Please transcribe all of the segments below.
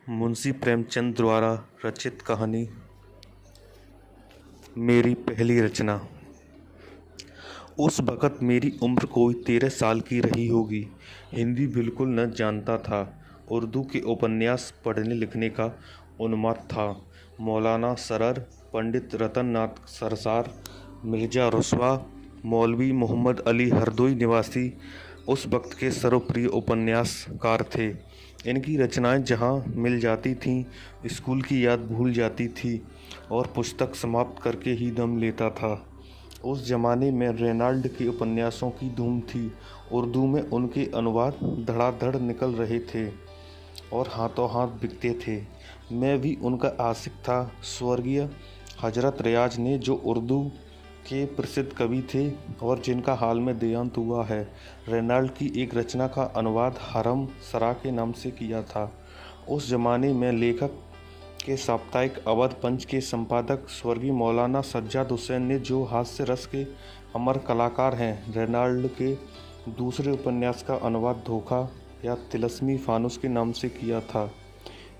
मुंशी प्रेमचंद द्वारा रचित कहानी मेरी पहली रचना। उस वक़्त मेरी उम्र कोई 13 साल की रही होगी। हिंदी बिल्कुल न जानता था। उर्दू के उपन्यास पढ़ने लिखने का उन्माद था। मौलाना सरर, पंडित रतन नाथ सरसार, मिर्ज़ा रुस्वा, मौलवी मोहम्मद अली हरदोई निवासी उस वक्त के सर्वप्रिय उपन्यासकार थे। इनकी रचनाएं जहां मिल जाती थीं, स्कूल की याद भूल जाती थी और पुस्तक समाप्त करके ही दम लेता था। उस ज़माने में रेनाल्ड के उपन्यासों की धूम थी। उर्दू में उनके अनुवाद धड़ाधड़ निकल रहे थे और हाथों हाथ बिकते थे। मैं भी उनका आशिक था। स्वर्गीय हजरत रियाज ने, जो उर्दू के प्रसिद्ध कवि थे और जिनका हाल में देहांत हुआ है, रेनाल्ड की एक रचना का अनुवाद हरम सरा के नाम से किया था। उस ज़माने में लेखक के साप्ताहिक अवध पंच के संपादक स्वर्गीय मौलाना सज्जाद हुसैन ने, जो हास्य रस के अमर कलाकार हैं, रेनाल्ड के दूसरे उपन्यास का अनुवाद धोखा या तिलस्मी फानुस के नाम से किया था।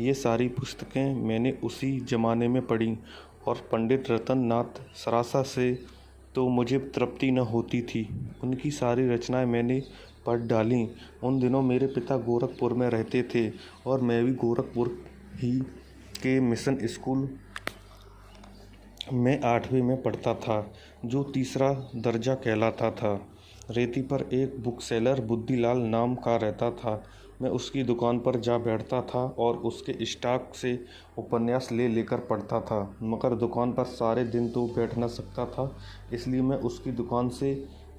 ये सारी पुस्तकें मैंने उसी ज़माने में पढ़ीं और पंडित रतन नाथ सरासा से तो मुझे तृप्ति न होती थी। उनकी सारी रचनाएं मैंने पढ़ डालीं। उन दिनों मेरे पिता गोरखपुर में रहते थे और मैं भी गोरखपुर ही के मिशन स्कूल में 8वीं में पढ़ता था, जो तीसरा दर्जा कहलाता था। रेती पर एक बुक सेलर बुद्धिलाल नाम का रहता था। मैं उसकी दुकान पर जा बैठता था और उसके स्टॉक से उपन्यास ले लेकर पढ़ता था, मगर दुकान पर सारे दिन तो बैठ न सकता था, इसलिए मैं उसकी दुकान से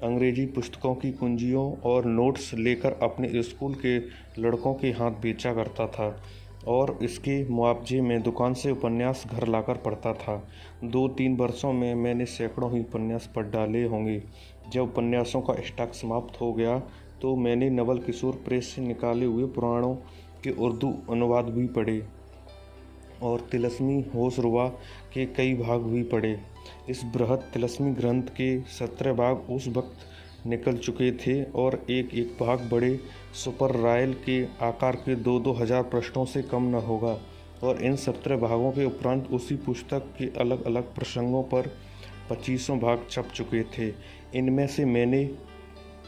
अंग्रेजी पुस्तकों की कुंजियों और नोट्स लेकर अपने स्कूल के लड़कों के हाथ बेचा करता था और इसके मुआवजे में दुकान से उपन्यास घर लाकर पढ़ता था। 2-3 वर्षों में मैंने सैकड़ों ही उपन्यास पढ़ डाले होंगे। जब उपन्यासों का स्टॉक समाप्त हो गया तो मैंने नवल किशोर प्रेस से निकाले हुए पुराणों के उर्दू अनुवाद भी पढ़े और तिलस्मी होशरुबा के कई भाग भी पढ़े। इस बृहद तिलस्मी ग्रंथ के 17 भाग उस वक्त निकल चुके थे और एक एक भाग बड़े सुपर रायल के आकार के 2-2 हज़ार पृष्ठों से कम न होगा। और इन 17 भागों के उपरांत उसी पुस्तक के अलग अलग प्रसंगों पर 25 भाग छप चुके थे। इनमें से मैंने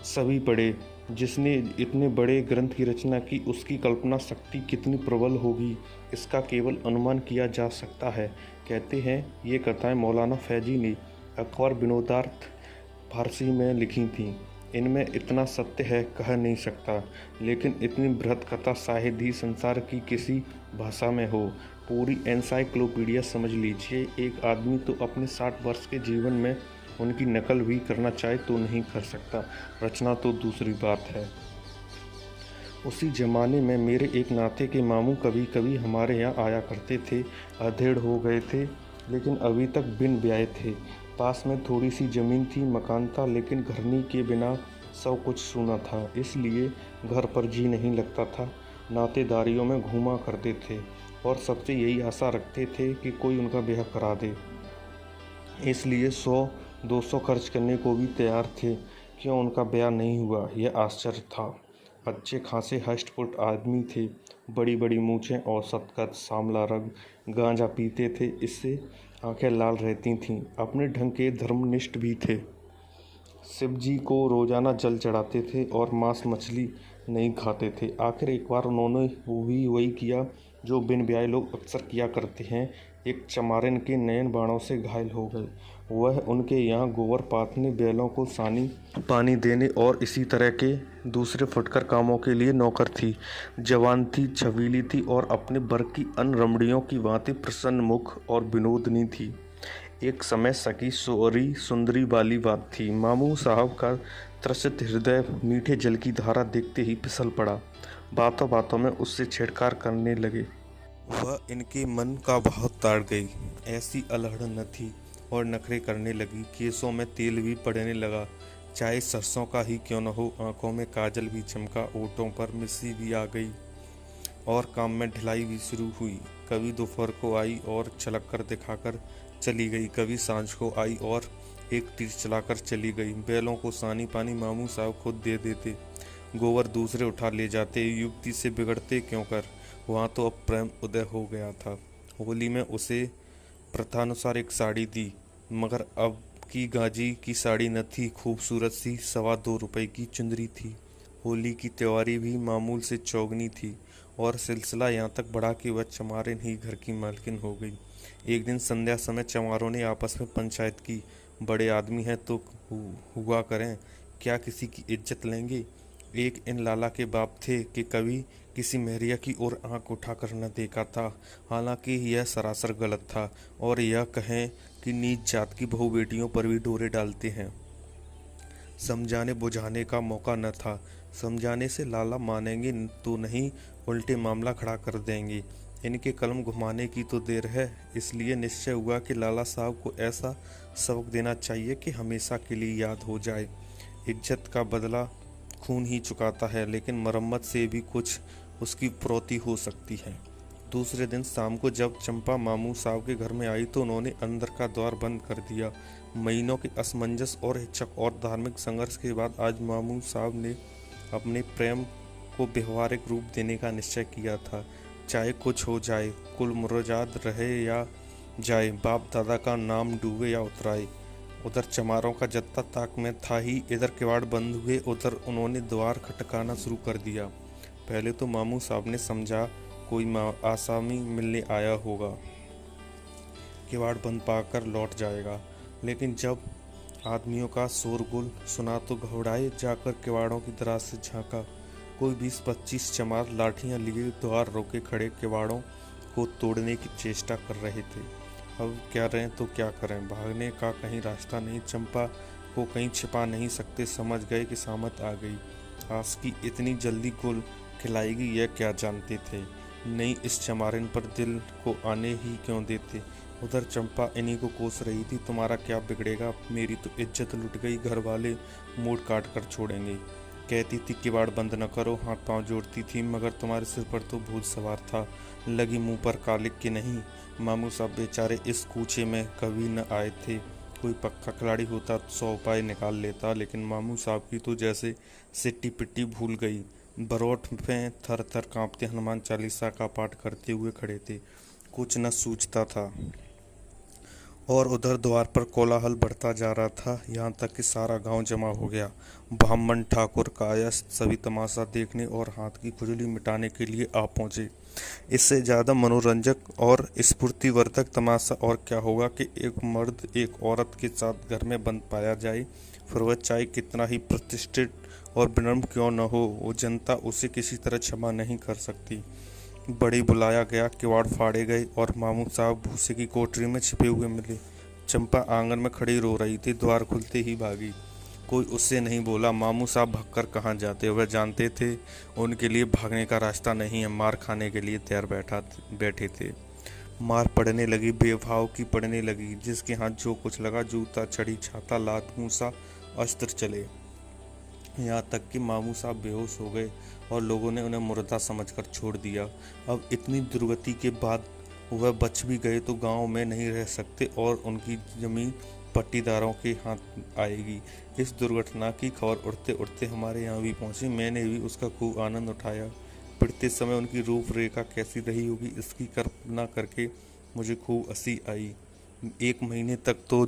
सभी पढ़े। जिसने इतने बड़े ग्रंथ की रचना की, उसकी कल्पना शक्ति कितनी प्रबल होगी, इसका केवल अनुमान किया जा सकता है। कहते हैं ये कथाएं मौलाना फैजी ने अकबर विनोदार्थ फारसी में लिखी थीं। इनमें इतना सत्य है कह नहीं सकता, लेकिन इतनी बृहद कथा शायद ही संसार की किसी भाषा में हो। पूरी एनसाइक्लोपीडिया समझ लीजिए। एक आदमी तो अपने 60 वर्ष के जीवन में उनकी नकल भी करना चाहे तो नहीं कर सकता, रचना तो दूसरी बात है। उसी ज़माने में मेरे एक नाते के मामू कभी कभी हमारे यहाँ आया करते थे। अधेड़ हो गए थे, लेकिन अभी तक बिन ब्याहे थे। पास में थोड़ी सी ज़मीन थी, मकान था, लेकिन घरनी के बिना सब कुछ सूना था, इसलिए घर पर जी नहीं लगता था। नातेदारियों में घूमा करते थे और सबसे यही आशा रखते थे कि कोई उनका ब्याह करा दे, इसलिए 100-200 खर्च करने को भी तैयार थे। क्यों उनका ब्याह नहीं हुआ, यह आश्चर्य था। अच्छे खासे हष्ट-पुष्ट आदमी थे, बड़ी बड़ी मूछें, औसत कद, सांवला रंग, गांजा पीते थे, इससे आंखें लाल रहती थीं। अपने ढंग के धर्मनिष्ठ भी थे। शिव जी को रोजाना जल चढ़ाते थे और मांस मछली नहीं खाते थे। आखिर एक बार उन्होंने भी वही किया जो बिन ब्याहे लोग अक्सर किया करते हैं, एक चमारिन के नयन बाणों से घायल हो गए। वह उनके यहाँ गोबर पाथने, बैलों को सानी पानी देने और इसी तरह के दूसरे फुटकर कामों के लिए नौकर थी। जवान थी, छबीली थी और अपने वर्ग की अन्य रमणियों की भांति प्रसन्न मुख और विनोदनी थी। एक समय सकी सोरी सुंदरी वाली बात थी। मामू साहब का त्रसित हृदय मीठे जल की धारा देखते ही फिसल पड़ा। बातों बातों में उससे छेड़छाड़ करने लगे। वह इनके मन का भाव ताड़ गई। ऐसी अलहड़ न थी और नखरे करने लगी। केसों में तेल भी पड़ने लगा, चाहे सरसों का ही क्यों न हो। आंखों में काजल भी चमका, ओठों पर मिस्सी भी आ गई और काम में ढिलाई भी शुरू हुई। कभी दोपहर को आई और छलक कर दिखाकर चली गई, कभी सांझ को आई और एक तीर चलाकर चली गई। बैलों को सानी पानी मामू साहब खुद दे देते, गोबर दूसरे उठा ले जाते। युवती से बिगड़ते क्यों कर, वहाँ तो अब प्रेम उदय हो गया था। होली में उसे प्रथानुसार एक साड़ी दी, मगर अब की गाजी की साड़ी न थी, खूबसूरत सी 2.25 रुपए की चुंदरी थी। होली की त्योहारी भी मामूल से चौगनी थी और सिलसिला यहाँ तक बढ़ा कि वह चमारिन ही घर की मालकिन हो गई। एक दिन संध्या समय चमारों ने आपस में पंचायत की, बड़े आदमी हैं तो हुआ करें, क्या किसी की इज्जत लेंगे। एक इन लाला के बाप थे कि कभी किसी मेहरिया की ओर आंख उठाकर न देखा था। हालांकि यह सरासर गलत था और यह कहें कि नीच जात की बहू बेटियों पर भी डोरे डालते हैं। समझाने बुझाने का मौका न था। समझाने से लाला मानेंगे तो नहीं, उल्टे मामला खड़ा कर देंगे। इनके कलम घुमाने की तो देर है। इसलिए निश्चय हुआ कि लाला साहब को ऐसा सबक देना चाहिए कि हमेशा के लिए याद हो जाए। इज्जत का बदला खून ही चुकाता है, लेकिन मरम्मत से भी कुछ उसकी प्रोति हो सकती है। दूसरे दिन शाम को जब चंपा मामू साहब के घर में आई तो उन्होंने अंदर का द्वार बंद कर दिया। महीनों के असमंजस और हिचक और धार्मिक संघर्ष के बाद आज मामू साहब ने अपने प्रेम को व्यवहारिक रूप देने का निश्चय किया था। चाहे कुछ हो जाए, कुल मुरजाद रहे या जाए, बाप दादा का नाम डूबे या उतराए। उधर चमारों का जत्था ताक में था ही। इधर किवाड़ बंद हुए, उधर उन्होंने द्वार खटकाना शुरू कर दिया। पहले तो मामू साहब ने समझा कोई आसामी मिलने आया होगा, किवाड़ बंद पाकर लौट जाएगा। लेकिन जब आदमियों का शोरगुल सुना तो घबराए जाकर किवाड़ों की दराज से झांका। कोई 20-25 चमार लाठियां लिए द्वार रोके खड़े किवाड़ों को तोड़ने की चेष्टा कर रहे थे। अब क्या रहें तो क्या करें, भागने का कहीं रास्ता नहीं, चंपा को कहीं छिपा नहीं सकते। समझ गए कि सामत आ गई। आस की इतनी जल्दी गोल खिलाएगी यह क्या जानते थे। नहीं, इस चमारिन पर दिल को आने ही क्यों देते। उधर चंपा इन्हीं को कोस रही थी, तुम्हारा क्या बिगड़ेगा, मेरी तो इज्जत लुट गई, घर वाले मूड काट कर छोड़ेंगे। कहती थी किवाड़ बंद न करो, हाथ पांव जोड़ती थी, मगर तुम्हारे सिर पर तो भूत सवार था, लगी मुंह पर कालिक की नहीं। मामू साहब बेचारे इस कूचे में कभी न आए थे। कोई पक्का खिलाड़ी होता तो 100 उपाय निकाल लेता, लेकिन मामू साहब की तो जैसे सिट्टी पिट्टी भूल गई। बरोठ में थर थर कांपते हनुमान चालीसा का पाठ करते हुए खड़े थे। कुछ न सूझता था और उधर द्वार पर कोलाहल बढ़ता जा रहा था, यहाँ तक कि सारा गांव जमा हो गया। ब्राह्मण, ठाकुर, कायस्थ सभी तमाशा देखने और हाथ की खुजली मिटाने के लिए आ पहुंचे। इससे ज़्यादा मनोरंजक और स्फूर्तिवर्धक तमाशा और क्या होगा कि एक मर्द एक औरत के साथ घर में बंद पाया जाए, फिर वह चाहे कितना ही प्रतिष्ठित और विनम्र क्यों न हो, वो जनता उसे किसी तरह क्षमा नहीं कर सकती। बड़ी बुलाया गया, किवाड़ फाड़े गए और मामू साहब भूसे की कोठरी में छिपे हुए मिले। चंपा आंगन में खड़ी रो रही थी, द्वार खुलते ही भागी। कोई उससे नहीं बोला। मामू साहब भागकर कहाँ जाते, वह जानते थे उनके लिए भागने का रास्ता नहीं है। मार खाने के लिए तैयार बैठे थे। मार पड़ने लगी, बेभाव की पड़ने लगी। जिसके हाथ जो कुछ लगा, जूता, छड़ी, छाता, लात, मूसा, अस्त्र चले। यहाँ तक कि मामू साहब बेहोश हो गए और लोगों ने उन्हें मुर्दा समझकर छोड़ दिया। अब इतनी दुर्गति के बाद वह बच भी गए तो गांव में नहीं रह सकते और उनकी जमीन पट्टीदारों के हाथ आएगी। इस दुर्घटना की खबर उड़ते उड़ते हमारे यहाँ भी पहुँची। मैंने भी उसका खूब आनंद उठाया। पिटते समय उनकी रूपरेखा कैसी रही होगी, इसकी कल्पना करके मुझे खूब हंसी आई। 1 महीने तक तो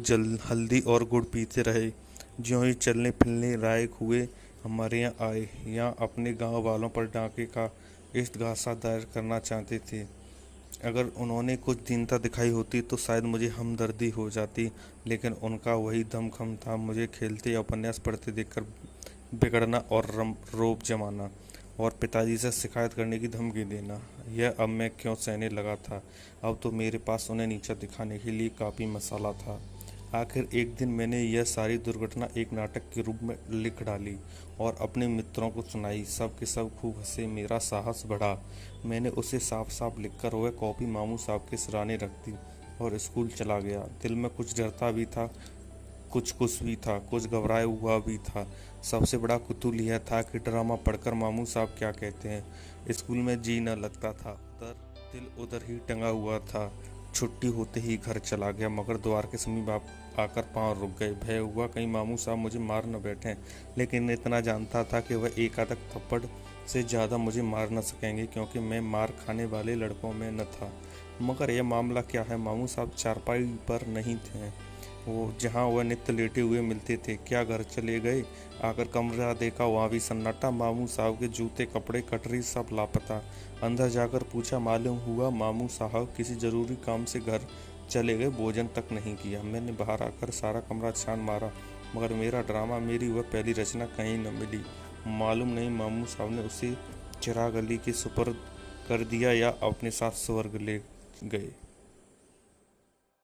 हल्दी और गुड़ पीते रहे। ज्यों ही चलने फिरने लायक हुए हमारे यहाँ आए। यहाँ अपने गांव वालों पर डाके का इस्तगासा दायर करना चाहते थे। अगर उन्होंने कुछ दीनता दिखाई होती तो शायद मुझे हमदर्दी हो जाती, लेकिन उनका वही दमखम था, मुझे खेलते या उपन्यास पढ़ते देखकर बिगड़ना और रोब जमाना और पिताजी से शिकायत करने की धमकी देना। यह अब मैं क्यों सहने लगा था। अब तो मेरे पास उन्हें नीचा दिखाने के लिए काफ़ी मसाला था। आखिर एक दिन मैंने यह सारी दुर्घटना एक नाटक के रूप में लिख डाली और अपने मित्रों को सुनाई। सब के सब खूब हंसे। मेरा साहस बढ़ा। मैंने उसे साफ साफ लिखकर वह कॉपी मामू साहब के सिराने रख दी और स्कूल चला गया। दिल में कुछ डरता भी था, कुछ भी था, कुछ घबराया हुआ भी था। सबसे बड़ा कुतूहल यह था कि ड्रामा पढ़कर मामू साहब क्या कहते हैं। स्कूल में जी न लगता था, दिल उधर ही टंगा हुआ था। छुट्टी होते ही घर चला गया, मगर द्वार के समीप आकर पांव रुक गए। भय हुआ कहीं मामू साहब मुझे मार न बैठें, लेकिन इतना जानता था कि वह एक आध थप्पड़ से ज़्यादा मुझे मार न सकेंगे क्योंकि मैं मार खाने वाले लड़कों में न था। मगर यह मामला क्या है, मामू साहब चारपाई पर नहीं थे, वो जहाँ वह नित्य लेटे हुए मिलते थे। क्या घर चले गए? आकर कमरा देखा, वहाँ भी सन्नाटा। मामू साहब के जूते, कपड़े, कटरी सब लापता। अंदर जाकर पूछा, मालूम हुआ मामू साहब किसी जरूरी काम से घर चले गए, भोजन तक नहीं किया। मैंने बाहर आकर सारा कमरा छान मारा, मगर मेरा ड्रामा, मेरी वह पहली रचना कहीं न मिली। मालूम नहीं मामू साहब ने उसे चिराग अली के सुपुर्द कर दिया या अपने साथ स्वर्ग ले गए।